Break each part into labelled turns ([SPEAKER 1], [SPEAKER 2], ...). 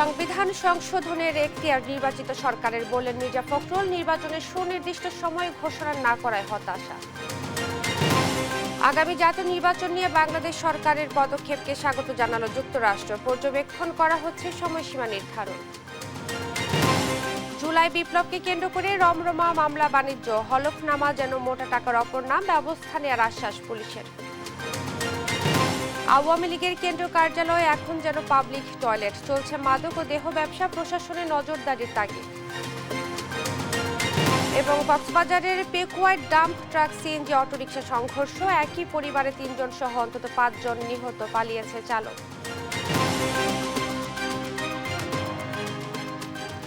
[SPEAKER 1] সংবিধান সংশোধনের এখতিয়ার নির্বাচিত সরকারের বললেন মির্জা ফখরুল। নির্বাচনের সুনির্দিষ্ট সময় ঘোষণা না করায় হতাশা। আগামী জাতীয় নির্বাচন নিয়ে বাংলাদেশ সরকারের পদক্ষেপকে স্বাগত জানালো যুক্তরাষ্ট্র। পর্যবেক্ষণ করা হচ্ছে সময়সীমা নির্ধারণ। জুলাই বিপ্লবকে কেন্দ্র করে রমরমা মামলা বাণিজ্য। হলফনামা যেন মোটা টাকার অপর নাম, ব্যবস্থা নেওয়ার আশ্বাস পুলিশের। আওয়ামী লীগের কেন্দ্রীয় কার্যালয়ে এখন যেন পাবলিক টয়লেট। চলছে মাদক ও দেহ ব্যবসা, প্রশাসনের নজরদারির তাগিদ। এবং কক্সবাজারের পেকুয়ায় ডাম্প ট্রাক সিএনজি অটোরিকশা সংঘর্ষ। একই পরিবারে ৩ জন সহ অন্তত ৫ জন নিহত, পালিয়েছে চালক।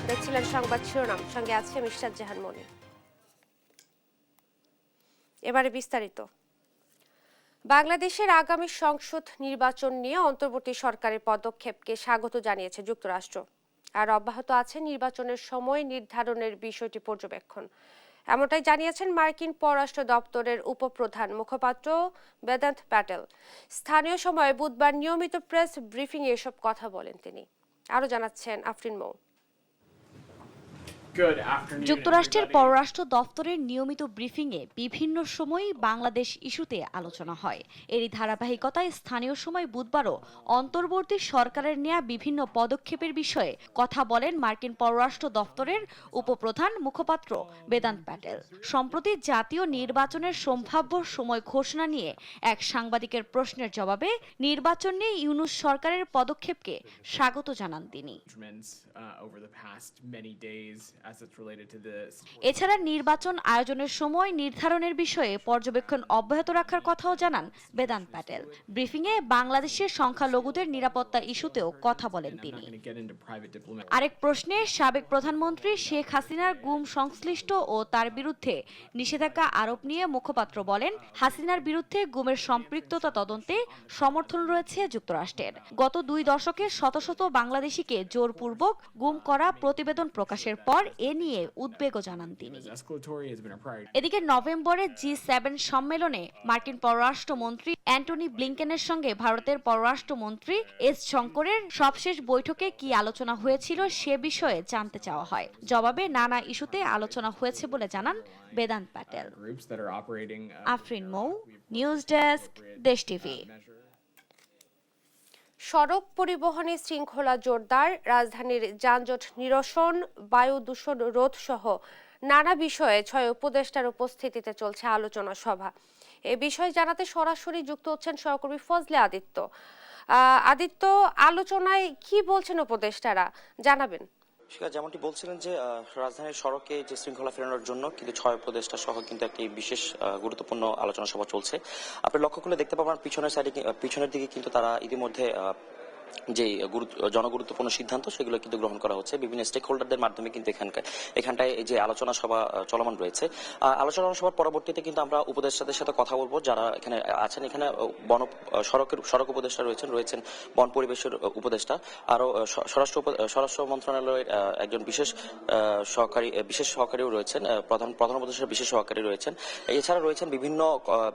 [SPEAKER 1] দেখছিলেন সংবাদ শিরোনাম, সঙ্গে আছে মিশকাত জাহান মনি। এবারে বিস্তারিত। বাংলাদেশের আগামী সংসদ নির্বাচন নিয়ে অন্তর্বর্তী সরকারের পদক্ষেপকে স্বাগত জানিয়েছে যুক্তরাষ্ট্র। আর অব্যাহত আছে নির্বাচনের সময় নির্ধারণের বিষয়টি পর্যবেক্ষণ। এমনটাই জানিয়েছেন মার্কিন পররাষ্ট্র দপ্তরের উপপ্রধান মুখপাত্র বেদান্ত প্যাটেল। স্থানীয় সময়ে বুধবার নিয়মিত প্রেস ব্রিফিংয়ে এসব কথা বলেন তিনি। আরও জানাচ্ছেন আফরিন মৌ।
[SPEAKER 2] যুক্তরাষ্ট্রের পররাষ্ট্র দফতরের নিয়মিত ব্রিফিংয়ে বিভিন্ন সময় বাংলাদেশ ইস্যুতে আলোচনা হয়। এরই ধারাবাহিকতায় স্থানীয় সময় বুধবারও অন্তর্বর্তী সরকারের নেয়া বিভিন্ন পদক্ষেপের বিষয়ে কথা বলেন মার্কিন পররাষ্ট্র দফতরের উপপ্রধান মুখপাত্র বেদান্ত প্যাটেল। সম্প্রতি জাতীয় নির্বাচনের সম্ভাব্য সময় ঘোষণা নিয়ে এক সাংবাদিকের প্রশ্নের জবাবে নির্বাচন নিয়ে ইউনূস সরকারের পদক্ষেপকে স্বাগত জানান তিনি। এছাড়া নির্বাচন আয়োজনের সময় নির্ধারণের বিষয়ে পর্যবেক্ষণ অব্যাহত রাখার কথাও জানান বেদান্ত প্যাটেল। ব্রিফিংয়ে বাংলাদেশের সংখ্যালঘুদের নিরাপত্তা ইস্যুতেও কথা বলেন তিনি। আরেক প্রশ্নে সাবেক প্রধানমন্ত্রী শেখ হাসিনার গুম সংশ্লিষ্ট ও তার বিরুদ্ধে নিষেধাজ্ঞা আরোপ নিয়ে মুখপাত্র বলেন, হাসিনার বিরুদ্ধে গুমের সম্পৃক্ততা তদন্তে সমর্থন রয়েছে যুক্তরাষ্ট্রের। গত 2 দশকে শত শত বাংলাদেশিকে জোরপূর্বক গুম করা প্রতিবেদন প্রকাশের পর এ নিয়ে উদ্বেগও জানান তিনি। এদিকে নভেম্বরে G7 সম্মেলনে মার্কিন পররাষ্ট্রমন্ত্রী অ্যান্টনি ব্লিংকেনের সঙ্গে ভারতের পররাষ্ট্রমন্ত্রী এস শঙ্করের সবশেষ বৈঠকে কি আলোচনা হয়েছিল সে বিষয়ে জানতে চাওয়া হয়। জবাবে নানা ইস্যুতে আলোচনা হয়েছে বলে জানান বেদান্ত প্যাটেল। আফরিন মৌ, নিউজ ডেস্ক, দেশ টিভি।
[SPEAKER 1] সড়ক পরিবহনে শৃঙ্খলা জোরদার, রাজধানীর যানজট নিরসন, বায়ু দূষণ রোধ সহ নানা বিষয়ে 6 উপদেষ্টার উপস্থিতিতে চলছে আলোচনা সভা। এ বিষয়ে জানাতে সরাসরি যুক্ত হচ্ছেন সহকর্মী ফজলে আদিত্য। আদিত্য, আলোচনায় কি বলছেন উপদেষ্টারা, জানাবেন।
[SPEAKER 3] যেমনটি বলছিলেন যে রাজধানীর সড়কে যে শৃঙ্খলা ফেরানোর জন্য কিন্তু 6 উপদেষ্টা সহ কিন্তু একটি বিশেষ গুরুত্বপূর্ণ আলোচনা সভা চলছে। আপনি লক্ষ্য করলে দেখতে পাবেন পিছনের দিকে কিন্তু তারা ইতিমধ্যে যে জনগুরুত্বপূর্ণ সিদ্ধান্ত সেগুলো কিন্তু গ্রহণ করা হচ্ছে বিভিন্ন স্টেক হোল্ডারদের মাধ্যমে। কিন্তু এখানটায় যে আলোচনা সভা চলমান রয়েছে, আলোচনা সভার পরবর্তীতে কিন্তু আমরা উপদেষ্টাদের সাথে কথা বলবো যারা এখানে আছেন। এখানে সড়ক উপদেষ্টা রয়েছেন বন পরিবেশের উপদেষ্টা, আরো স্বরাষ্ট্র মন্ত্রণালয়ের একজন বিশেষ সহকারীও রয়েছেন, প্রধান উপদেষ্টার বিশেষ সহকারী রয়েছেন। এছাড়া রয়েছেন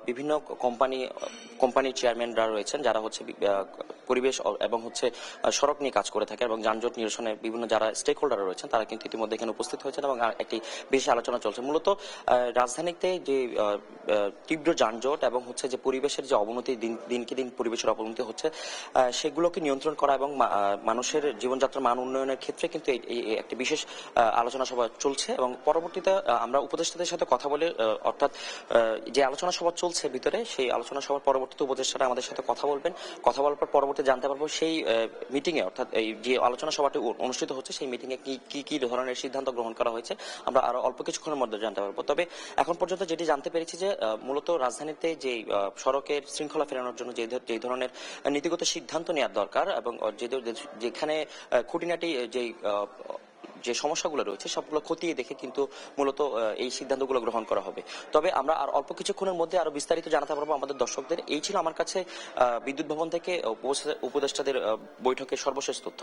[SPEAKER 3] বিভিন্ন কোম্পানির চেয়ারম্যানরা রয়েছেন যারা হচ্ছে পরিবেশ এবং সড়ক নিয়ে কাজ করে থাকে এবং যানজট নিরসনে বিভিন্ন যারা স্টেক হোল্ডার রয়েছেন তারা কিন্তু ইতিমধ্যে এখানে উপস্থিত হয়েছেন এবং একটি বিশেষ আলোচনা চলছে। মূলত রাজধানীতে যে তীব্র যানজট এবং যে পরিবেশের যে অবনতি, দিনকে দিন পরিবেশের অবনতি হচ্ছে, সেগুলোকে নিয়ন্ত্রণ করা এবং মানুষের জীবনযাত্রার মান উন্নয়নের ক্ষেত্রে কিন্তু একটি বিশেষ আলোচনা সভা চলছে। এবং পরবর্তীতে আমরা উপদেষ্টাদের সাথে কথা বলে, অর্থাৎ যে আলোচনা সভা চলছে ভিতরে, সেই আলোচনা সভার পরবর্তীতে উপদেষ্টারা আমাদের সাথে কথা বলবেন। কথা বলার পর পরবর্তী জানতে পারবো সেই মিটিং এ, অর্থাৎ এই যে আলোচনা সভাটি অনুষ্ঠিত হচ্ছে সেই মিটিং এ কি ধরনের সিদ্ধান্ত গ্রহণ করা হয়েছে আমরা আরো অল্প কিছুক্ষণের মধ্যে জানতে পারবো। তবে এখন পর্যন্ত যেটি জানতে পেরেছি যে মূলত রাজধানীতে যে সড়কের শৃঙ্খলা ফেরানোর জন্য যে ধরনের নীতিগত সিদ্ধান্ত নেওয়ার দরকার এবং যেখানে খুঁটিনাটি যে সমস্যাগুলো রয়েছে সবগুলো খতিয়ে দেখে কিন্তু মূলত এই সিদ্ধান্তগুলো গ্রহণ করা হবে। তবে আমরা আর অল্প কিছুক্ষণের মধ্যে আরো বিস্তারিত জানাতে পারবো আমাদের দর্শকদের। এই ছিল আমার কাছে বিদ্যুৎ ভবন থেকে উপদেষ্টাদের বৈঠকের সর্বশেষ তথ্য।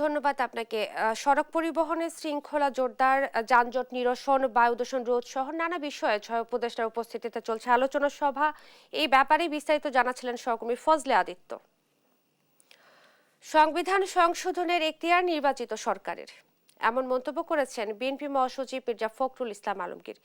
[SPEAKER 1] ধন্যবাদ আপনাকে। সড়ক পরিবহনে শৃঙ্খলা জোরদার, যানজট নিরসন, বায়ু দূষণ রোধ সহ নানা বিষয়ে 6 উপদেষ্টার উপস্থিতিতে চলছে আলোচনা সভা। এই ব্যাপারে বিস্তারিত জানাচ্ছিলেন সহকর্মী ফজলে আদিত্য। সংবিধান সংশোধনের এখতিয়ার নির্বাচিত সরকারের, এমন মন্তব্য করেছেন বিএনপি মহাসচিব মির্জা ফখরুল ইসলাম আলমগীর।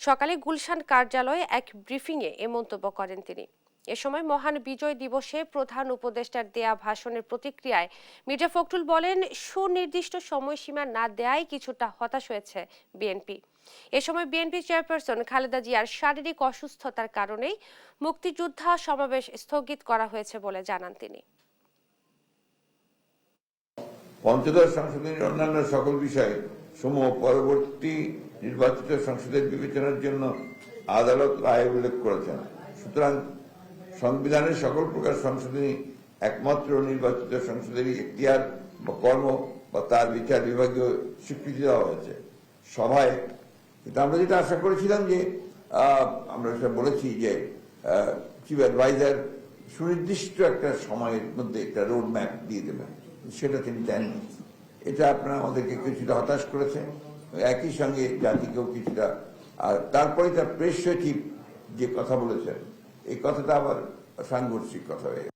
[SPEAKER 1] সকালে গুলশান কার্যালয়ে এক ব্রিফিংয়ে এ মন্তব্য করেন তিনি। এ সময় মহান বিজয় দিবসে প্রধান উপদেষ্টার দেয়া ভাষণের প্রতিক্রিয়ায় মির্জা ফখরুল বলেন, সুনির্দিষ্ট সময়সীমা না দেয়ায় কিছুটা হতাশ হয়েছে বিএনপি। এ সময় বিএনপি চেয়ারপারসন খালেদা জিয়ার শারীরিক অসুস্থতার কারণেই মুক্তিযোদ্ধা সমাবেশ স্থগিত করা হয়েছে বলে জানান তিনি।
[SPEAKER 4] পঞ্চদশ সংশোধনীর অন্যান্য সকল বিষয় সমূহ পরবর্তী নির্বাচিত সংসদের বিবেচনার জন্য আদালত রায়ে উল্লেখ করেছেন। সুতরাং সংবিধানের সকল প্রকার সংশোধনী একমাত্র নির্বাচিত সংসদেরই এখতিয়ার বা কর্ম বা তার বিচার বিভাগীয় স্বীকৃতি দেওয়া হয়েছে সভায়। কিন্তু আমরা যেটা আশা করেছিলাম যে আমরা সেটা বলেছি যে চিফ অ্যাডভাইজার সুনির্দিষ্ট একটা সময়ের মধ্যে একটা রোড ম্যাপ দিয়ে দেবেন, সেটা তিনি দেননি। এটা আপনারা আমাদেরকে কিছুটা হতাশ করেছে, একই সঙ্গে জাতিকেও কিছুটা। আর তারপরে তার প্রেস সচিব যে কথা বলেছেন, এই কথাটা আবার সাংঘর্ষিক কথা হয়ে গেছে।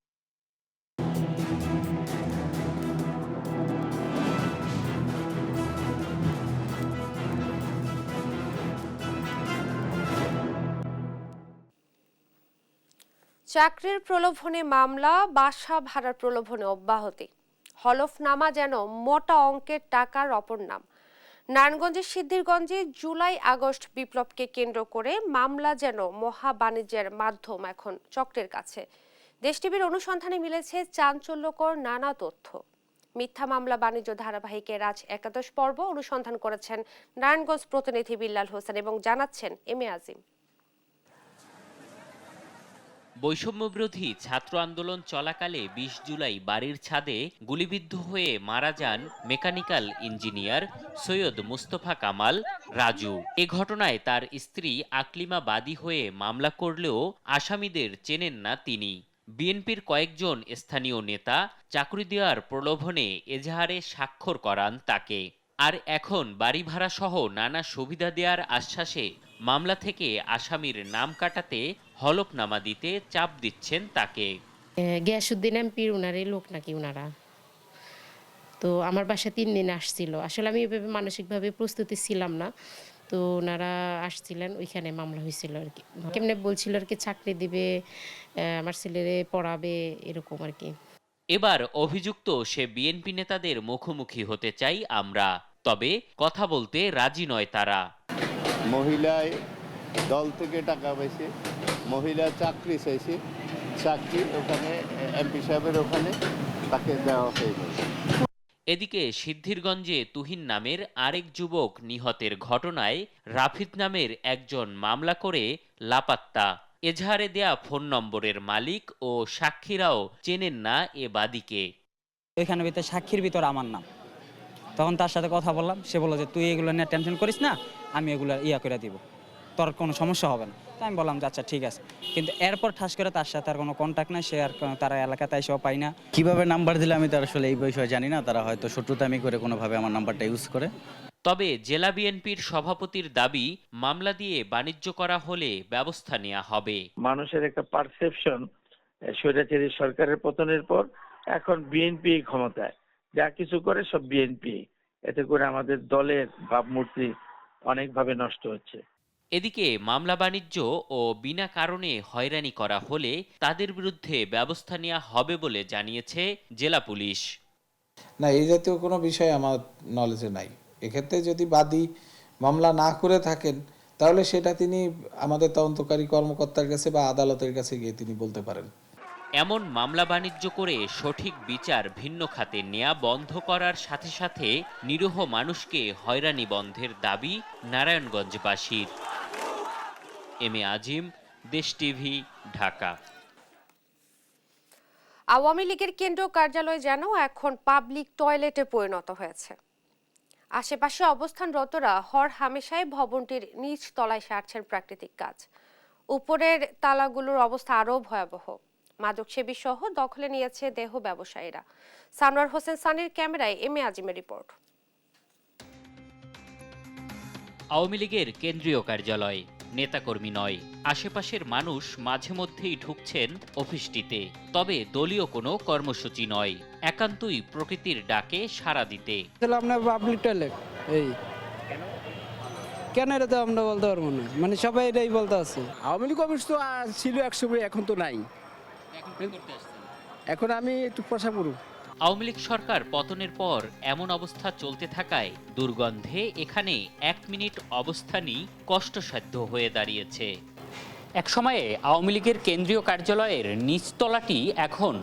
[SPEAKER 1] চাকরির প্রলোভনে মামলা, বাসা ভাড়ার প্রলোভনে অব্যাহতি, হলফনামা যেন মোটা অঙ্কের টাকার অপর নাম। নারায়ণগঞ্জের সিদ্ধিরগঞ্জে জুলাই আগস্ট বিপ্লবকে কেন্দ্র করে মামলা যেন মহা বাণিজ্যের মাধ্যম এখন চক্রের কাছে। দেশ টিভির অনুসন্ধানে মিলেছে চাঞ্চল্যকর নানা তথ্য। মিথ্যা মামলা বাণিজ্য ধারাবাহিকের আজ 11 পর্ব অনুসন্ধান করেছেন নারায়ণগঞ্জ প্রতিনিধি বিল্লাল হোসেন এবং জানাচ্ছেন এম এ আজিম।
[SPEAKER 5] বৈষম্যবিরোধী ছাত্র আন্দোলন চলাকালে 20 জুলাই বাড়ির ছাদে গুলিবিদ্ধ হয়ে মারা যান মেকানিক্যাল ইঞ্জিনিয়ার সৈয়দ মুস্তফা কামাল রাজু। এ ঘটনায় তার স্ত্রী আকলিমা বাদী হয়ে মামলা করলেও আসামিদের চেনেন না তিনি। বিএনপির কয়েকজন স্থানীয় নেতা চাকরি দেওয়ার প্রলোভনে এজাহারে স্বাক্ষর করান তাকে। আর এখন বাড়ি ভাড়া সহ নানা সুবিধা দেওয়ার আশ্বাসে মামলা থেকে আসামির নাম কাটাতে হলফনামা দিতে চাপ দিচ্ছেন তাকে।
[SPEAKER 6] গিয়াসউদ্দিন এমপির উনারই লোক নাকি উনারা। তো আমার বাসা 3 দিন আসছিল। আসলে আমি এভাবে মানসিকভাবে প্রস্তুতি ছিলাম না। তো ওনারা আসছিলেন, ওইখানে মামলা হয়েছিল আর কি। কেমনে বলছিল আর কি চাকরি দিবে, আমার ছেলেরে পড়াবে, এরকম আর কি।
[SPEAKER 5] এবার অভিযুক্ত সে বিএনপি নেতাদের মুখোমুখি হতে চাই আমরা, তবে কথা বলতে রাজি নয় তারা।
[SPEAKER 7] মহিলায় দল থেকে টাকা পাইছে, মহিলা চাকরি চাইছে, চাকরি ওখানে এমপি সাহেবের ওখানে তাকে দেওয়া হয়ে গেছে।
[SPEAKER 5] এদিকে সিদ্ধিরগঞ্জে তুহিন নামের আরেক যুবক নিহতের ঘটনায় রাফিদ নামের একজন মামলা করে লাপাত্তা। এজাহারে দেয়া ফোন নম্বরের মালিক ও সাক্ষীরাও চেনেন না এ বাদীকে।
[SPEAKER 8] এখানে ভিতরে সাক্ষীর ভিতর আমার নাম। তখন তার সাথে কথা বললাম, সে বলল যে তুই এগুলো নিয়ে টেনশন করিস না, আমি এগুলো করে দিব, তোর কোনো সমস্যা হবে না। তাই আমি বললাম যে আচ্ছা ঠিক আছে। কিন্তু এরপর ঠাস করে তার সাথে আর কোনো কন্ট্যাক্ট নাই, সে আর তারা এলাকাতে এসেও পাই না।
[SPEAKER 9] কিভাবে নাম্বার দিলে আমি তার আসলে এই বিষয়ে জানি না, তারা হয়তো শত্রুতামি করে কোনোভাবে আমার নাম্বারটা ইউজ করে।
[SPEAKER 5] তবে জেলা বিএনপির সভাপতির দাবি, মামলা দিয়ে বাণিজ্য করা হলে ব্যবস্থা নেওয়া হবে।
[SPEAKER 10] মানুষের একটা পারসেপশন স্বৈরাচারী সরকারের পতনের পর এখন বিএনপি ক্ষমতায়, যা কিছু করে সব বিএনপি। এতে করে আমাদের দলের ভাবমূর্তি অনেকভাবে নষ্ট হচ্ছে।
[SPEAKER 5] এদিকে মামলা বাণিজ্য ও বিনা কারণে হয়রানি করা হলে তাদের বিরুদ্ধে ব্যবস্থা নেওয়া হবে বলে জানিয়েছে জেলা পুলিশ।
[SPEAKER 11] না, এই জাতীয় কোনো বিষয় আমার নলেজে নাই। এক্ষেত্রে যদি বাদী মামলা না করে থাকেন, তাহলে সেটা তিনি আমাদের তদন্তকারী কর্মকর্তার কাছে বা আদালতের কাছে গিয়ে তিনি বলতে পারেন।
[SPEAKER 5] এমন মামলা বাণিজ্য করে সঠিক বিচার ভিন্ন খাতে নেয়া বন্ধ করার সাথে সাথে নিরীহ মানুষকে হয়রানি বন্ধের দাবি নারায়ণগঞ্জবাসীর। এম এ আজিম, দেশ টিভি, ঢাকা।
[SPEAKER 1] আওয়ামী লীগের কেন্দ্রীয় কার্যালয় যেন এখন পাবলিক টয়লেটে পরিণত হয়েছে। আশেপাশে অবস্থানরতরা হর হামেশাই ভবনটির নিচ তলায় সারছেন প্রাকৃতিক কাজ। উপরের তালাগুলোর অবস্থা আরও ভয়াবহ। মাদকসেবী সহ দখলে নিয়েছে দেহ ব্যবসায়ীরা। সানোয়ার হোসেন সানির ক্যামেরায় এম এ আজিমের রিপোর্ট।
[SPEAKER 5] আওয়ামী লীগের কেন্দ্রীয় কার্যালয়, নেতাকর্মী নয়। আশেপাশের মানুষ মাঝে মধ্যেই ঢুকছেন অফিসটিতে, তবে দলীয় কোনো কর্মসূচি নয়, একান্তই প্রকৃতির ডাকে সাড়া দিতে।
[SPEAKER 12] আপনার পাবলিক টয়লেট এই কেন এটা তো আমরা বলতে পারবো না, মানে সবাই এটাই বলতে আছে। আওয়ামী লীগ অফিস তো ছিল একসময়, এখন তো নাই। এখন আমি একটু প্রশা করব।
[SPEAKER 5] আওয়ামী লীগ সরকার পতনের পর এমন অবস্থা চলতে থাকায় দুর্গন্ধে এখানে 1 মিনিট অবস্থানই কষ্টসাধ্য হয়ে দাঁড়িয়েছে। এক সময়ে আওয়ামী লীগের কেন্দ্রীয় কার্যালয়ের নিচতলাটি এখন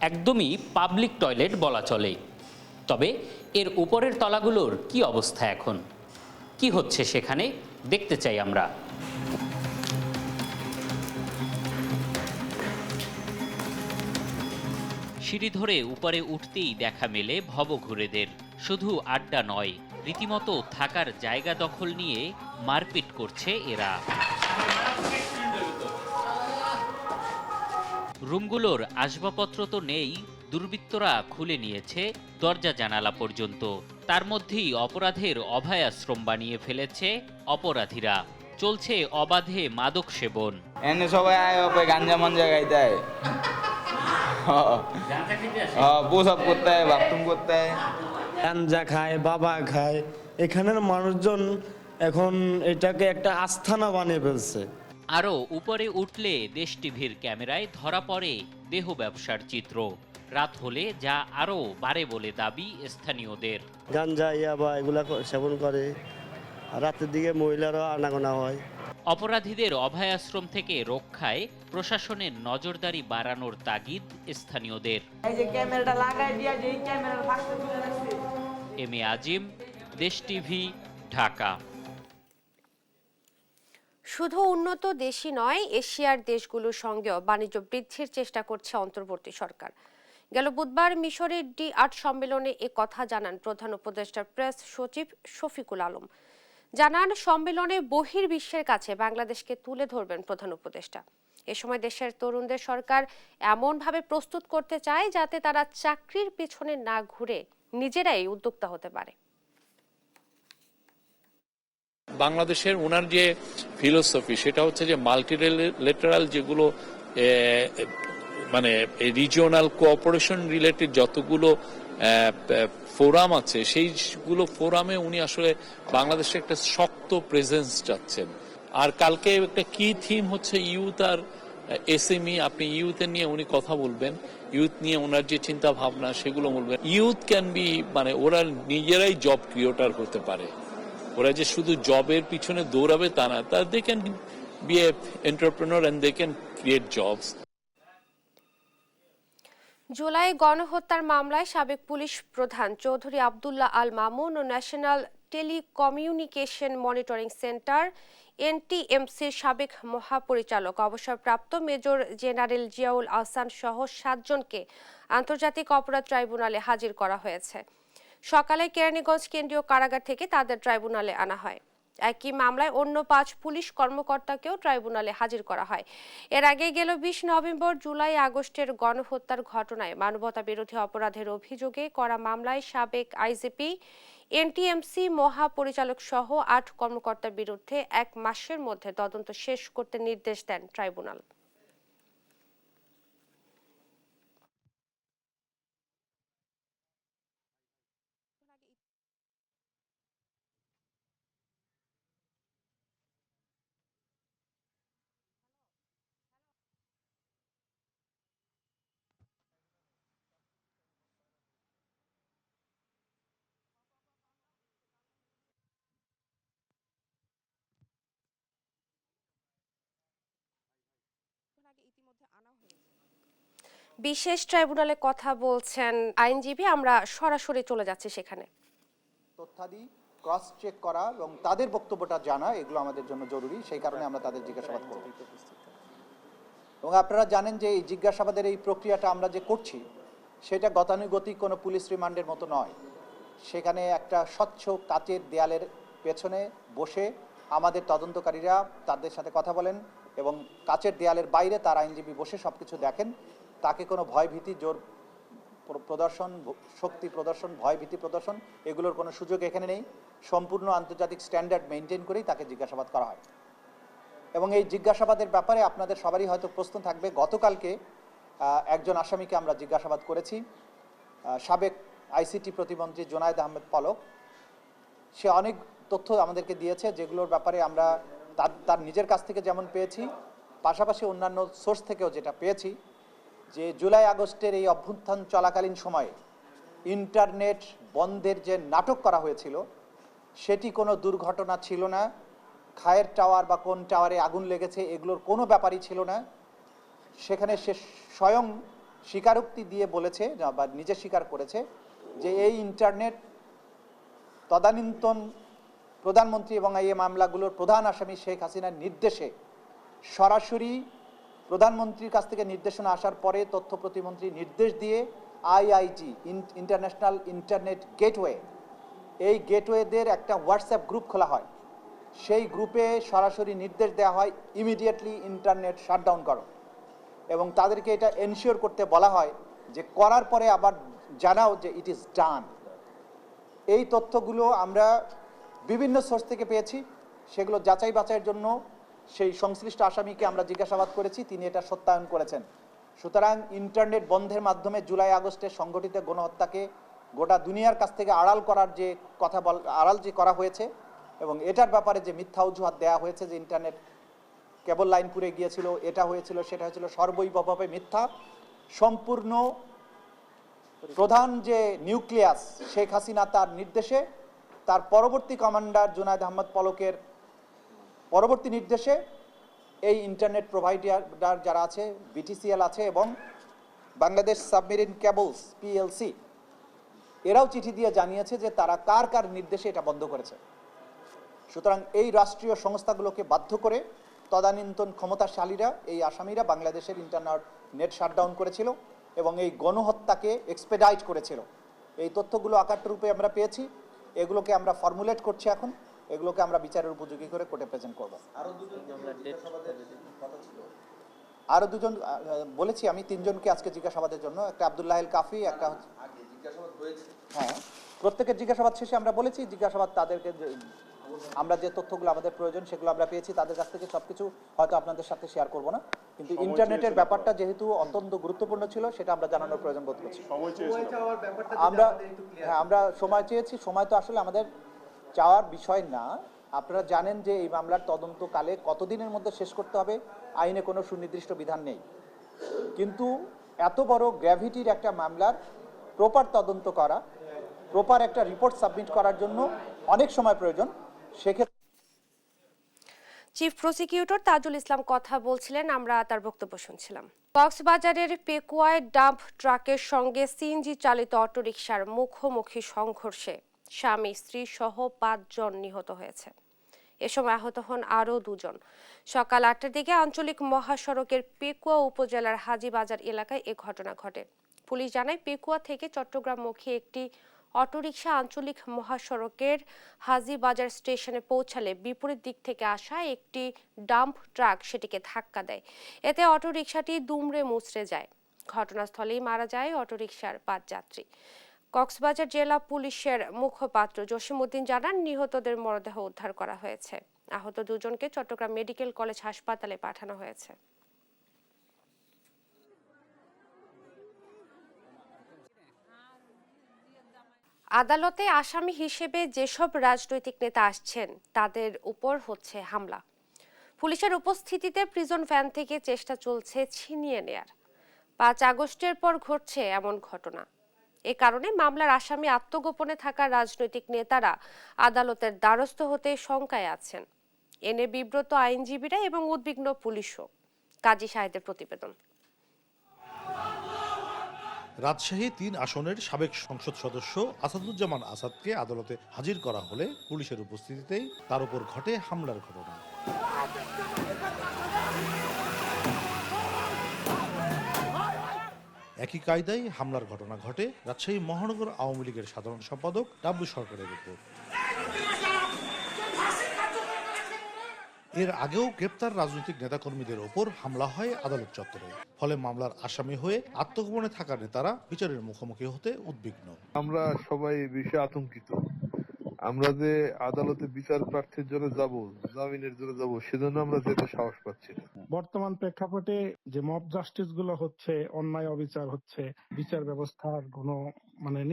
[SPEAKER 5] একদমই পাবলিক টয়লেট বলা চলে। তবে এর উপরের তলাগুলোর কি অবস্থা এখন, কি হচ্ছে সেখানে দেখতে চাই আমরা। সিঁড়ি ধরে উপরে উঠতেই দেখা মেলে ভবঘুরেদের। শুধু আড্ডা নয়, রীতিমতো থাকার জায়গা দখল নিয়ে মারপিট করছে এরা। রুমগুলোর আসবাবপত্র তো নেই, দুর্বৃত্তরা খুলে নিয়েছে দরজা জানালা পর্যন্ত। তার মধ্যেই অপরাধের অভয়াশ্রম বানিয়ে ফেলেছে অপরাধীরা। চলছে অবাধে মাদক সেবন।
[SPEAKER 13] এনে সবাই গাঞ্জা মাঞ্জা গাইতে হয়, প্রসাব করতে হয়, বাথরুম করতে হয়,
[SPEAKER 14] গাঞ্জা খায়, বাবা খায়। এখানের মানুষজন এখন এটাকে একটা আস্থানা বানিয়ে ফেলছে।
[SPEAKER 5] আরও উপরে উঠলে দেশ টিভির ক্যামেরায় ধরা পড়ে দেহ ব্যবসার চিত্র। রাত হলে যা আরও বাড়ে বলে দাবি স্থানীয়দের।
[SPEAKER 14] গাঞ্জা ইয়াবা এগুলা সেবন করে, রাতের দিকে মহিলারা আনাগোনা হয়।
[SPEAKER 5] অপরাধীদের অভয়াশ্রম থেকে রক্ষায় প্রশাসনের নজরদারি বাড়ানোর তাগিদ স্থানীয়দের। এম এ আজিম, দেশ টিভি, ঢাকা।
[SPEAKER 1] শুধু উন্নত দেশই নয়, এশিয়ার দেশগুলোর সঙ্গেও বাণিজ্য বৃদ্ধির চেষ্টা করছে অন্তর্বর্তী সরকার। গেল বুধবার মিশরের ডি8 সম্মেলনে এ কথা জানান প্রধান উপদেষ্টার প্রেস সচিব শফিকুল আলম। জানান, সম্মেলনে বহির্বিশ্বের কাছে বাংলাদেশকে তুলে ধরবেন প্রধান উপদেষ্টা। এ সময় দেশের তরুণদের সরকার এমনভাবে প্রস্তুত করতে চায় যাতে তারা চাকরির পেছনে না ঘুরে নিজেরাই উদ্যোক্তা হতে পারে।
[SPEAKER 15] বাংলাদেশের ওনার যে ফিলোসফি সেটা হচ্ছে যে মাল্টিলেটারাল যেগুলো মানে রিজিওনাল কোঅপারেশন রিলেটেড যতগুলো ফোরাম আছে সেইগুলো ফোরামে উনি আসলে বাংলাদেশে একটা শক্ত প্রেজেন্স চাচ্ছেন। আর কালকে একটা কি থিম হচ্ছে ইউথ আর এসএমই। আপনি ইউথের নিয়ে উনি কথা বলবেন, ইউথ নিয়ে ওনার যে চিন্তা ভাবনা সেগুলো বলবেন। ইউথ ক্যান বি মানে ওরা নিজেরাই জব ক্রিয়েটর হতে পারে, ওরা যে শুধু জবের পিছনে দৌড়াবে তা না, they can be a entrepreneur and they can create jobs.
[SPEAKER 1] জুলাই গণহত্যার মামলায় সাবেক পুলিশ প্রধান চৌধুরী আব্দুল্লাহ আল মামুন ও ন্যাশনাল টেলিকমিউনিকেশন মনিটরিং সেন্টার এনটিএমসির সাবেক মহাপরিচালক অবসরপ্রাপ্ত মেজর জেনারেল জিয়াউল আহসান সহ 7 জনকে আন্তর্জাতিক অপরাধ ট্রাইব্যুনালে হাজির করা হয়েছে। সকালে কেরানীগঞ্জ কেন্দ্রীয় কারাগার থেকে তাদের ট্রাইব্যুনালে আনা হয়। একই মামলায় অন্য 5 পুলিশ কর্মকর্তাকেও ট্রাইব্যুনালে হাজির করা হয়। এর আগে গেল 20 নভেম্বর জুলাই আগস্টের গণহত্যার ঘটনায় মানবতা বিরোধী অপরাধের অভিযোগে করা মামলায় সাবেক আইজিপি, এনটিএমসি মহাপরিচালক সহ 8 কর্মকর্তার বিরুদ্ধে 1 মাসের মধ্যে তদন্ত শেষ করতে নির্দেশ দেন ট্রাইব্যুনাল। বিশেষ ট্রাইব্যুনালে কথা বলছেন আইনজীবী, আমরা সরাসরি চলে যাচ্ছি সেখানে।
[SPEAKER 16] তথ্যাদি ক্রস চেক করা এবং তাদের বক্তব্যটা জানা এগুলো আমাদের জন্য জরুরি, সেই কারণে আমরা তাদের জিজ্ঞাসাবাদ করব। এবং আপনারা জানেন যে এই জিজ্ঞাসাবাদের এই প্রক্রিয়াটা আমরা যে করছি সেটা গতানুগতিক কোনো পুলিশ রিমান্ডের মতো নয়। সেখানে একটা স্বচ্ছ কাচের দেয়ালের পেছনে বসে আমাদের তদন্তকারীরা তাদের সাথে কথা বলেন এবং কাচের দেয়ালের বাইরে তার আইনজীবী বসে সব কিছু দেখেন। তাকে কোনো ভয়ভীতি জোর প্রদর্শন, শক্তি প্রদর্শন, ভয়ভীতি প্রদর্শন এগুলোর কোনো সুযোগ এখানে নেই। সম্পূর্ণ আন্তর্জাতিক স্ট্যান্ডার্ড মেনটেন করেই তাকে জিজ্ঞাসাবাদ করা হয়। এবং এই জিজ্ঞাসাবাদের ব্যাপারে আপনাদের সবারই হয়তো প্রশ্ন থাকবে। গতকালকে একজন আসামিকে আমরা জিজ্ঞাসাবাদ করেছি, সাবেক আইসিটি প্রতিমন্ত্রী জোনায়েদ আহমেদ পলক। সে অনেক তথ্য আমাদেরকে দিয়েছে, যেগুলোর ব্যাপারে আমরা তার নিজের কাছ থেকে যেমন পেয়েছি, পাশাপাশি অন্যান্য সোর্স থেকেও যেটা পেয়েছি, যে জুলাই আগস্টের এই অভ্যুত্থান চলাকালীন সময়ে ইন্টারনেট বন্ধের যে নাটক করা হয়েছিল সেটি কোনো দুর্ঘটনা ছিল না। খায়ের টাওয়ার বা কোন টাওয়ারে আগুন লেগেছে এগুলোর কোনো ব্যাপারই ছিল না। সেখানে সে স্বয়ং স্বীকারোক্তি দিয়ে বলেছে বা নিজে স্বীকার করেছে যে এই ইন্টারনেট তদানীন্তন প্রধানমন্ত্রী এবং এই মামলাগুলোর প্রধান আসামি শেখ হাসিনার নির্দেশে সরাসরি প্রধানমন্ত্রীর কাছ থেকে নির্দেশনা আসার পরে তথ্য প্রতিমন্ত্রী নির্দেশ দিয়ে আইআইজি ইন্টারন্যাশনাল ইন্টারনেট গেটওয়ে, এই গেটওয়েদের একটা হোয়াটসঅ্যাপ গ্রুপ খোলা হয়। সেই গ্রুপে সরাসরি নির্দেশ দেওয়া হয় ইমিডিয়েটলি ইন্টারনেট শাটডাউন করো, এবং তাদেরকে এটা এনশিওর করতে বলা হয় যে করার পরে আবার জানাও যে ইট ইজ ডান। এই তথ্যগুলো আমরা বিভিন্ন সোর্স থেকে পেয়েছি, সেগুলো যাচাই বাছাইয়ের জন্য সেই সংশ্লিষ্ট আসামিকে আমরা জিজ্ঞাসাবাদ করেছি, তিনি এটা সত্যায়ন করেছেন। সুতরাং ইন্টারনেট বন্ধের মাধ্যমে জুলাই আগস্টের সংগঠিত গণহত্যাকে গোটা দুনিয়ার কাছ থেকে আড়াল করার যে আড়াল যে করা হয়েছে এবং এটার ব্যাপারে যে মিথ্যা অজুহাত দেওয়া হয়েছে যে ইন্টারনেট কেবল লাইন পুড়ে গিয়েছিল, এটা হয়েছিল, সেটা হয়েছিল, সর্বৈবভাবে মিথ্যা। সম্পূর্ণ প্রধান যে নিউক্লিয়াস শেখ হাসিনা তার নির্দেশে, তার পরবর্তী কমান্ডার জোনায়েদ আহমেদ পলকের পরবর্তী নির্দেশে এই ইন্টারনেট প্রোভাইডার যারা আছে, বিটিসিএল আছে এবং বাংলাদেশ সাবমেরিন কেবলস পিএলসি, এরাও চিঠি দিয়ে জানিয়েছে যে তারা কার কার নির্দেশে এটা বন্ধ করেছে। সুতরাং এই রাষ্ট্রীয় সংস্থাগুলোকে বাধ্য করে তদানীন্তন ক্ষমতাশালীরা, এই আসামিরা বাংলাদেশের ইন্টারনেট শাটডাউন করেছিল এবং এই গণহত্যাকে এক্সপেডাইট করেছিল। এই তথ্যগুলো আকাররূপে আমরা পেয়েছি, এগুলোকে আমরা ফর্মুলেট করছি এখন, এগুলোকে আমরা বিচারের উপযোগী করে কোর্টে প্রেজেন্ট করব। আরো দুজন বলেছি আমি, তিনজনকে আজকে জিজ্ঞাসাবাদের জন্য, একটা আব্দুল্লাহ আল কাফি, একটা হ্যাঁ, প্রত্যেকের জিজ্ঞাসাবাদ শেষে আমরা বলেছি জিজ্ঞাসাবাদ তাদেরকে আমরা যে তথ্যগুলো আমাদের প্রয়োজন সেগুলো আমরা পেয়েছি তাদের কাছ থেকে। সবকিছু হয়তো আপনাদের সাথে শেয়ার করব না, কিন্তু ইন্টারনেটের ব্যাপারটা যেহেতু অত্যন্ত গুরুত্বপূর্ণ ছিল সেটা আমরা জানানোর প্রয়োজন বোধ করছি। আমরা সময় চেয়েছি। সময় তো আসলে আমাদের চাওয়ার বিষয় না। আপনারা জানেন যে এই মামলার তদন্তকালে কতদিনের মধ্যে শেষ করতে হবে আইনে কোনো সুনির্দিষ্ট বিধান নেই, কিন্তু এত বড় গ্র্যাভিটির একটা মামলার প্রপার তদন্ত করা, প্রপার একটা রিপোর্ট সাবমিট করার জন্য অনেক সময় প্রয়োজন। সেক্ষেত্রে
[SPEAKER 1] চিফ প্রসিকিউটর তাজুল ইসলাম কথা বলছিলেন, আমরা তার বক্তব্য শুনছিলাম। কক্সবাজারের পেকুয়ায় ডাম্প ট্রাকের সঙ্গে সিএনজি চালিত অটোরিকশার মুখোমুখি সংঘর্ষে স্বামী স্ত্রী সহ 5 জন নিহত হয়েছে। এ সময় আহত হন আরও 2 জন। সকাল 8টার দিকে আঞ্চলিক মহাসড়কের পেকুয়া উপজেলার হাজীবাজার এলাকায় এ ঘটনা ঘটে। পুলিশ জানায় পেকুয়া থেকে চট্টগ্রামমুখী একটি অটোরিকশা আঞ্চলিক মহাসড়কের হাজীবাজার স্টেশনে পৌঁছালে বিপরীত দিক থেকে আসা একটি ডাম্প ট্রাক সেটিকে ধাক্কা দেয়। এতে অটোরিকশাটি দুমড়ে মুচড়ে যায়। ঘটনাস্থলেই মারা যায় অটোরিকশার 5 যাত্রী। কক্সবাজার জেলা পুলিশের মুখপাত্র জসিমউদ্দিন জানান, নিহতদের মরদেহ উদ্ধার করা হয়েছে। আহত 2 জনকে চট্টগ্রাম মেডিকেল কলেজ হাসপাতালে পাঠানো হয়েছে। আদালতে আসামি হিসেবে যেসব রাজনৈতিক নেতা আসছেন তাদের উপর হচ্ছে হামলা। পুলিশের উপস্থিতিতে প্রিজন ভ্যান থেকে চেষ্টা চলছে ছিনিয়ে নেয়ার। 5 আগস্টের পর ঘটছে এমন ঘটনা। এ কারণে মামলার আসামি আত্মগোপনে থাকা রাজনৈতিক নেতারা আদালতের দ্বারস্থ হতে শঙ্কায় আছেন। এনে বিব্রত আইনজীবীরা এবং উদ্বিগ্ন পুলিশও। কাজী সাহেদের প্রতিবেদন।
[SPEAKER 17] রাজশাহী 3 আসনের সাবেক সংসদ সদস্য আসাদুজ্জামান আসাদকে আদালতে হাজির করা হলে পুলিশের উপস্থিতিতেই তার উপর ঘটে হামলার ঘটনা। একই কায়দায় হামলার ঘটনা ঘটে রাজশাহী মহানগর আওয়ামী লীগের সাধারণ সম্পাদক ডাব্লু সরকারের উপর। এর আগেও গ্রেপ্তার রাজনৈতিক নেতাকর্মীদের ওপর হামলা হয় আদালত চত্বরে। ফলে মামলার আসামি হয়ে আত্মগোপনে থাকা নেতারা বিচারের মুখোমুখি হতে উদ্বিগ্ন।
[SPEAKER 18] আমরা সবাই এই বিষয়ে আতঙ্কিত। আমরা যে আদালতে বিচার প্রার্থীর জন্য যাব, জামিনের জন্য যাব, সেজন্য আমরা যেতে সাহস পাচ্ছি না।
[SPEAKER 19] বর্তমান প্রেক্ষাপটে যে মব জাস্টিস গুলো হচ্ছে, অন্যায় অবিচার হচ্ছে, বিচার ব্যবস্থার কোনো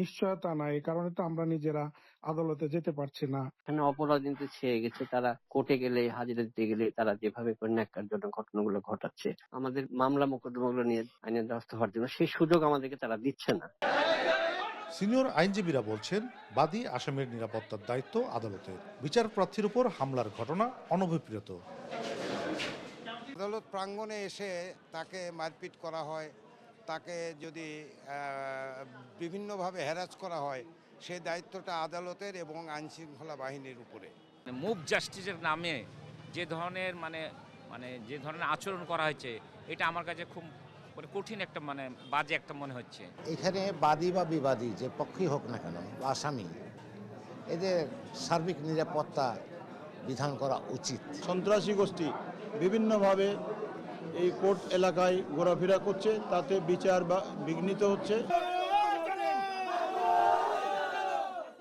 [SPEAKER 19] নিশ্চয়তা নাই, এই কারণে তো আমরা নিজেরা আদালতে যেতে পারছি না।
[SPEAKER 20] এখানে অপরাধ কিন্তু ছেয়ে গেছে, তারা কোর্টে গেলে, হাজিরা দিতে গেলে তারা যেভাবে ন্যাক্কারজনক ঘটনাগুলো ঘটাচ্ছে, আমাদের মামলা মোকদ্দমাগুলো নিয়ে আইনের ব্যবস্থা হওয়ার জন্য সেই সুযোগ আমাদেরকে তারা দিচ্ছে না।
[SPEAKER 17] সিনিয়র আইনজীবীরা বলছেন, বাদী আসামির নিরাপত্তার দায়িত্ব আদালতের। বিচার প্রার্থীর উপর হামলার ঘটনা অনভিপ্রেত।
[SPEAKER 21] আদালত প্রাঙ্গণে এসে তাকে মারপিট করা হয়, তাকে যদি বিভিন্নভাবে হ্যারাস করা হয়, সেই দায়িত্বটা আদালতের এবং আইনশৃঙ্খলা বাহিনীর উপরে।
[SPEAKER 22] মুভ জাস্টিসের নামে যে ধরনের যে ধরনের আচরণ করা হয়েছে, এটা আমার কাছে খুব কঠিন একটা বাজে একটা মনে হচ্ছে।
[SPEAKER 23] এখানে বাদী বা বিবাদী যে পক্ষই হোক না কেন, আসামি, এদের সার্বিক নিরাপত্তা বিধান করা উচিত।
[SPEAKER 24] সন্ত্রাসী গোষ্ঠী বিভিন্নভাবে এই কোর্ট এলাকায় ঘোরাফেরা করছে, তাতে বিচার বিঘ্নিত হচ্ছে।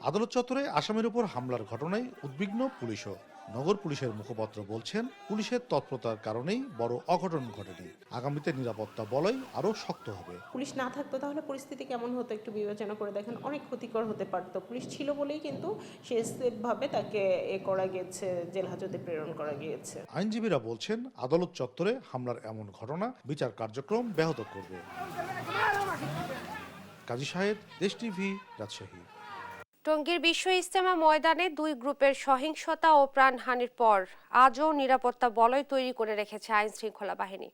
[SPEAKER 17] আদালত চত্বরে আসামির উপর হামলার ঘটনায় উদ্বিগ্ন পুলিশও। নগর পুলিশের মুখপাত্র বলছেন, পুলিশের তৎপরতার কারণেই বড় অঘটন ঘটেনি। আগামীতে নিরাপত্তা বলয় আরো শক্ত হবে।
[SPEAKER 25] পুলিশ না থাকতো তাহলে পরিস্থিতি কেমন হতো একটু বিবেচনা করে দেখেন, অনেক ক্ষতিকর হতে পারতো। পুলিশ ছিল বলেই কিন্তু সেভাবে তাকে করা গিয়েছে, জেল হাজতে প্রেরণ করা গিয়েছে।
[SPEAKER 17] আইনজীবীরা বলছেন, আদালত চত্বরে হামলার এমন ঘটনা বিচার কার্যক্রম ব্যাহত করবে। কাজী সাহেদ, দেশ টিভি, রাজশাহী।
[SPEAKER 1] টঙ্গীর বিশ্ব ইজতেমা ময়দানে দুই গ্রুপের সহিংসতা ও প্রাণহানির পর আজও নিরাপত্তা বলয় তৈরি করে রেখেছে আইন শৃঙ্খলা বাহিনী।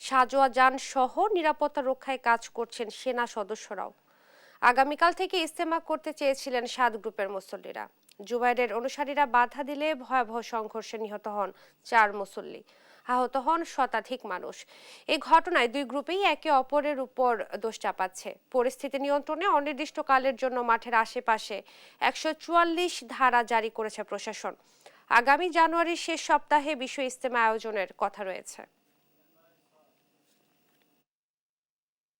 [SPEAKER 1] সাজোয়া যান সহ নিরাপত্তা রক্ষায় কাজ করছেন সেনা সদস্যরাও। আগামীকাল থেকে ইজতেমা করতে চেয়েছিলেন 7 গ্রুপের মুসল্লিরা। জুবাইরের অনুসারীরা বাধা দিলে ভয়াবহ সংঘর্ষে নিহত হন 4 মুসল্লি, আহত হন শতাধিক মানুষ। এই ঘটনায় দুই গ্রুপেই একে অপরের উপর দোষ চাপাচ্ছে। পরিস্থিতি নিয়ন্ত্রণে অনির্দিষ্টকালের জন্য মাঠের আশেপাশে 144 ধারা জারি করেছে প্রশাসন। আগামী জানুয়ারির শেষ সপ্তাহে বিশ্ব ইজতেমা আয়োজনের কথা রয়েছে।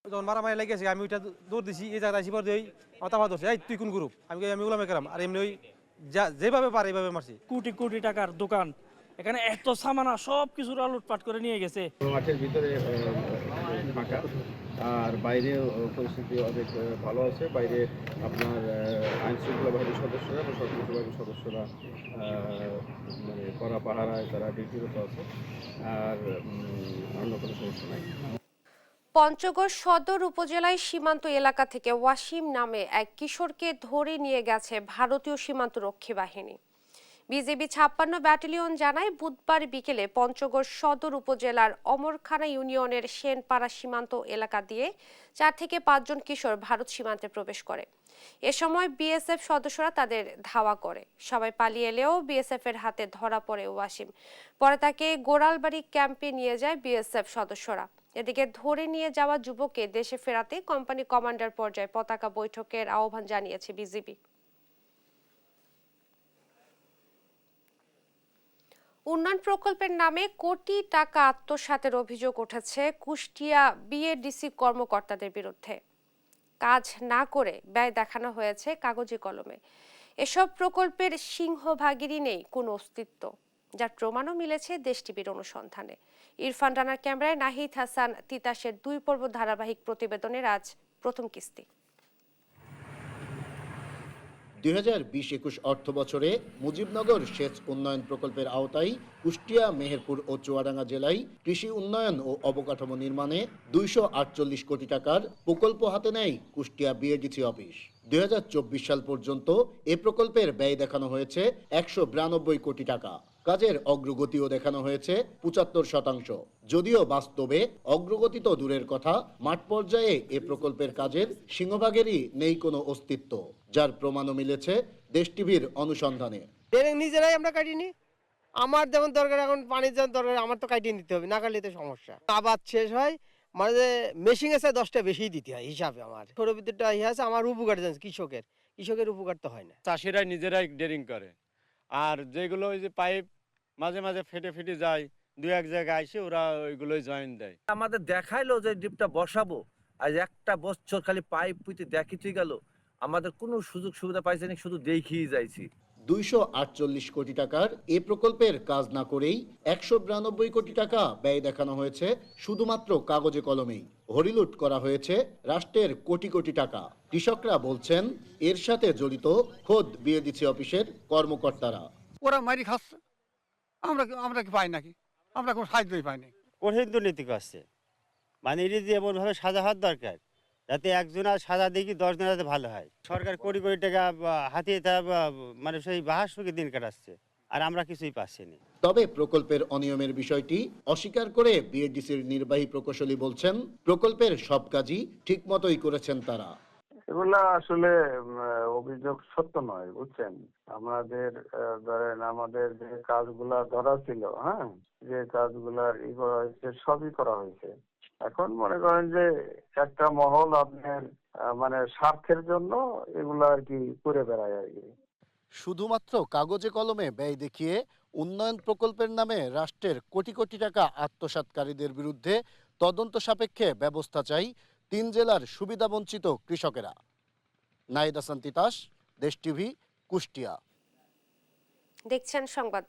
[SPEAKER 26] যখন মারামারি লেগেছে আমি ওইটা দৌড় দিছি, এই জায়গায় আসি পর দিই অতাফা ধরছে, এই তুই কোন গ্রুপ, আমি ওগুলো মেকরাম, আর এমনি ওই যেভাবে পারে এইভাবে মারছি।
[SPEAKER 12] কোটি কোটি টাকার দোকান, এখানে এত সামানা সব কিছুর লুটপাট করে নিয়ে গেছে।
[SPEAKER 27] মাঠের ভিতরে ফাঁকা, আর বাইরে পরিস্থিতি অনেক ভালো আছে। বাইরে আপনার আইন শৃঙ্খলা বাহিনীর সদস্যরা এবং সশস্ত্র বাহিনীর সদস্যরা কড়া পাহারায় তারা ডিউটিরত আছে, আর অন্য কোনো সমস্যা নাই।
[SPEAKER 1] পঞ্চগড় সদর উপজেলায় সীমান্ত এলাকা থেকে ওয়াসিম নামে এক কিশোরকে ধরে নিয়ে গেছে ভারতীয় সীমান্ত রক্ষী বাহিনী। বিজিবি 56 ব্যাটালিয়ন জানায়, বুধবার বিকেলে পঞ্চগড় সদর উপজেলার অমরখানা ইউনিয়নের সেনপাড়া সীমান্ত এলাকা দিয়ে 4 থেকে 5 জন কিশোর ভারত সীমান্তে প্রবেশ করে। এ সময় বিএসএফ সদস্যরা তাদের ধাওয়া করে। সবাই পালিয়ে এলেও বিএসএফ এর হাতে ধরা পড়ে ওয়াসিম। পরে তাকে গোড়ালবাড়ি ক্যাম্পে নিয়ে যায় বিএসএফ সদস্যরা। এদিকে ধরে নিয়ে যাওয়া যুবককে দেশে ফেরাতে কোম্পানি কমান্ডার পর্যায়ে পতাকা বৈঠকের আহ্বান জানিয়েছে বিজিবি। উন্নয়ন প্রকল্পের নামে কোটি টাকা আত্মসাতের অভিযোগ উঠেছে কুষ্টিয়া বিএডিসি কর্মকর্তাদের বিরুদ্ধে। কাজ না করে ব্যয় দেখানো হয়েছে কাগজে কলমে। এসব প্রকল্পের সিংহভাগেরই নেই কোনো অস্তিত্ব, যার প্রমাণও মিলেছে দেশ টিভির অনুসন্ধানে। ইরফান রানার ক্যামেরায় নাহিদ হাসান তিতাসের 2 পর্ব ধারাবাহিক প্রতিবেদনের আজ প্রথম কিস্তি।
[SPEAKER 28] 2020-21 অর্থ বছরে মুজিবনগর সেচ উন্নয়ন প্রকল্পের আওতায় কুষ্টিয়া, মেহেরপুর ও চুয়াডাঙ্গা জেলায় কৃষি উন্নয়ন ও অবকাঠামো নির্মাণে 248 কোটি টাকার প্রকল্প হাতে নেয় কুষ্টিয়া বিএডিসি অফিস। 2024 সাল পর্যন্ত এ প্রকল্পের ব্যয় দেখানো হয়েছে 192 কোটি টাকা। কাজের অগ্রগতিও দেখানো হয়েছে 75%। যদিও বাস্তবে অগ্রগতি তো দূরের কথা, মাঠ পর্যায়ে এ প্রকল্পের কাজের সিংহভাগেরই নেই কোনো অস্তিত্ব, যার প্রমাণও মিলেছে দেশ টিভির অনুসন্ধানে।
[SPEAKER 29] নিজেরাই আমরা কাটিনি, আমার যেমন দরকার, এখন পানির যেমন দরকার, আমার তো কাটিয়ে নিতে হবে, না কাটলে তো সমস্যা। আবাদ শেষ হয় মানে মেশিন এসে 10টা বেশি দিতে হয় হিসাবে। আমার ছোট বিদ্যুৎটা আছে, আমার উপকার জানছে, কৃষকের উপকার তো হয় না।
[SPEAKER 14] চাষিরাই নিজেরাই ড্রেনিং করে, আর যেগুলো ওই যে পাইপ
[SPEAKER 2] মাঝে মাঝে ফেটে যায়, দু এক জায়গায় এসে ওরা ওইগুলোই জয়েন দেয়।
[SPEAKER 3] আমাদের দেখাইলো যে ডিপটা বসাবো, আজ একটা বছর খালি পাইপ পুঁতে দেখিতে গেল, আমাদের কোনো সুযোগ সুবিধা পাইছে না, শুধু দেখিয়ে যাইছি।
[SPEAKER 28] 248 কোটি টাকার এ প্রকল্পের কাজ না করেই 192 কোটি টাকা ব্যয় দেখানো হয়েছে শুধুমাত্র কাগজে কলমেই। হরিলুট করা হয়েছে রাষ্ট্রের কোটি কোটি টাকা। কৃষকরা বলছেন এর সাথে জড়িত খোদ বিএডিসি অফিসের কর্মকর্তারা।
[SPEAKER 4] ওরা মারি খাচ্ছে, আমরা কি পাই নাকি? আমরা কোনো সাহায্যই পাইনি।
[SPEAKER 6] কঠিন দুর্নীতি করছে, মানে এটি যে এমনভাবে সাজা হওয়ার দরকার যাতে একজন আর সাজা দিয়ে 10 জন যাতে ভালো হয়। সরকার কোটি কোটি টাকা হাতিয়ে মানে সেই বাহার সুখে দিন কাটাচ্ছে, আর আমরা কিছুই পাচ্ছি না।
[SPEAKER 28] তবে প্রকল্পের অনিয়মের বিষয়টি অস্বীকার করে বিএডিসির নির্বাহী প্রকৌশলী বলছেন প্রকল্পের সব কাজই ঠিকমতোই করেছেন তারা।
[SPEAKER 7] এগুলা আসলে অভিযোগ সত্য নয়, বুঝছেন। আমাদের ধরেন আমাদের যে কাজগুলা ধরা ছিল, হ্যাঁ, যে কাজগুলার ই করা হয়েছে সবই করা হয়েছে। এখন মনে করেন যে একটা মহল আপনার মানে স্বার্থের জন্য এগুলা আর কি করে বেড়ায় আর কি।
[SPEAKER 28] শুধুমাত্র কাগজে কলমে ব্যয় দেখিয়ে উন্নয়ন প্রকল্পের নামে রাষ্ট্রের কোটি কোটি টাকা আত্মসাৎকারীদের বিরুদ্ধে তদন্ত সাপেক্ষে ব্যবস্থা চাই 3 জেলার সুবিধাবঞ্চিত কৃষকেরা। নাহিদ হাসান তিতাস, দেশ টিভি, কুষ্টিয়া।
[SPEAKER 1] দেখছেন সংবাদ।